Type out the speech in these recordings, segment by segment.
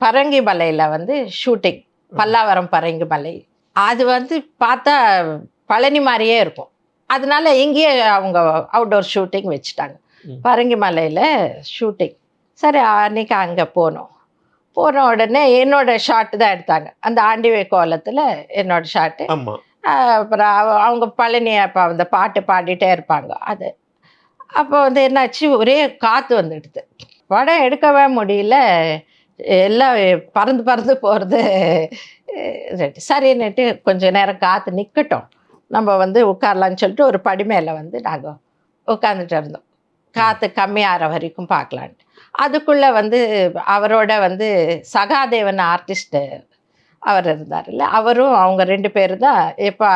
பரங்கி மலையில் வந்து ஷூட்டிங், பல்லாவரம் பரங்கி மலை. அது வந்து பார்த்தா பழனி மாதிரியே இருக்கும். அதனால இங்கேயே அவங்க அவுட்டோர் ஷூட்டிங் வச்சுட்டாங்க. பரங்கி மலையில் ஷூட்டிங். சரி, அன்றைக்கி அங்கே போனோம். போன உடனே என்னோட ஷாட்டு தான் எடுத்தாங்க. அந்த ஆண்டிவே கோலத்தில் என்னோட ஷாட்டு. அப்புறம் அவங்க பழனி அப்போ அந்த பாட்டு பாடிட்டே இருப்பாங்க. அது அப்போ வந்து என்னாச்சு, ஒரே காற்று வந்துடுது. படம் எடுக்கவே முடியல. எல்லாம் பறந்து பறந்து போகிறது. சரின்னுட்டு கொஞ்சம் நேரம் காற்று நிற்கட்டும், நம்ம வந்து உட்காரலான்னு சொல்லிட்டு ஒரு படி மேலே வந்து நாங்கள் உட்காந்துட்டு இருந்தோம். காற்று கம்மியாகிற வரைக்கும் பார்க்கலான்ட்டு. அதுக்குள்ளே வந்து அவரோட வந்து சகாதேவன் ஆர்டிஸ்ட்டு அவர் இருந்தார்ல, அவரும் அவங்க 2 பேர் தான் எப்போ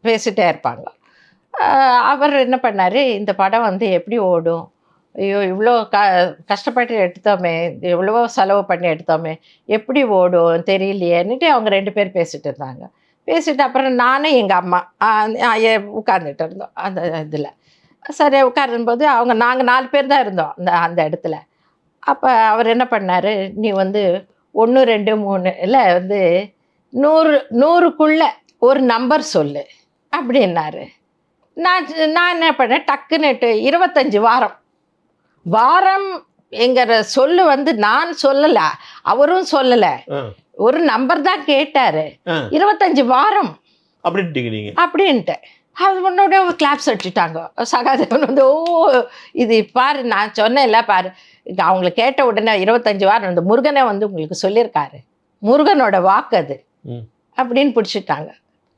பேசிகிட்டே இருப்பாங்க. அவர் என்ன பண்ணார், இந்த படம் வந்து எப்படி ஓடும், ஐயோ இவ்வளோ கஷ்டப்பட்டு எடுத்தோமே, எவ்வளவோ செலவு பண்ணி எடுத்தோமே, எப்படி ஓடும் தெரியலையேன்னுட்டு அவங்க 2 பேர் பேசிகிட்டு இருந்தாங்க. பேசிட்டு அப்புறம் நானும் எங்கள் அம்மா உட்காந்துட்டு இருந்தோம் அந்த இதில். சரி, உட்காரும்போது நாங்கள் 4 பேர் தான் இருந்தோம் அந்த இடத்துல. அப்போ அவர் என்ன பண்ணார், நீ வந்து 1 2 3 இல்லை வந்து 100க்குள்ளே ஒரு நம்பர் சொல்லு அப்படின்னாரு. நான் என்ன பண்ணேன், டக்குன்னுட்டு 25 வாரம். வாரம் என்கிற சொல்லு வந்து நான் சொல்லலை, அவரும் சொல்லலை, ஒரு நம்பர் தான் கேட்டார். 25 வாரம் அப்படின்ட்டு அது முன்னோட கிளாப்ஸ் அடிச்சுட்டாங்க. சகாதேவன் வந்து ஓ இது பாரு, நான் சொன்னேன்ல பாரு, அவங்களுக்கு கேட்ட உடனே 25 வாரம் இந்த முருகனை வந்து உங்களுக்கு சொல்லியிருக்காரு, முருகனோட வாக்கு அது அப்படின்னு பிடிச்சிட்டாங்க.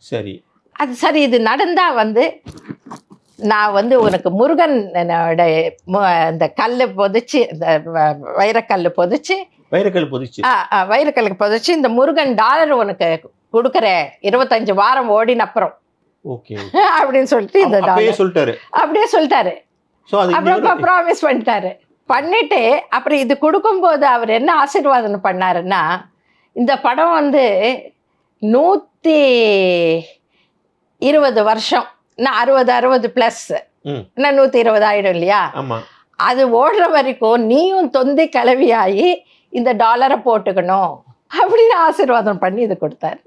சரி, அது சரி, இது நடந்தால் வந்து நான் வந்து உனக்கு முருகனோட இந்த கல் பொதிச்சு, இந்த வைரக்கல் பொதிச்சு வைரக்கல்லுக்கு பொதிச்சு இந்த முருகன் டாலர் உனக்கு கொடுக்குறேன் 25 வாரம் ஓடின அப்புறம் அப்படின்னு சொல்லிட்டு இந்த அப்படியே சொல்லிட்டாரு. அப்புறம் ப்ராமிஸ் பண்ணிட்டு அப்புறம் இது கொடுக்கும்போது அவர் என்ன ஆசீர்வாதம் பண்ணாருன்னா, இந்த படம் வந்து 120 வருஷம், இன்னும் 60 ப்ளஸ், இன்னும் 120 ஆயிடும் இல்லையா, அது ஓடுற வரைக்கும் நீயும் தொந்தி கிளவியாகி இந்த டாலரை போட்டுக்கணும் அப்படின்னு ஆசீர்வாதம் பண்ணி இது கொடுத்தாரு.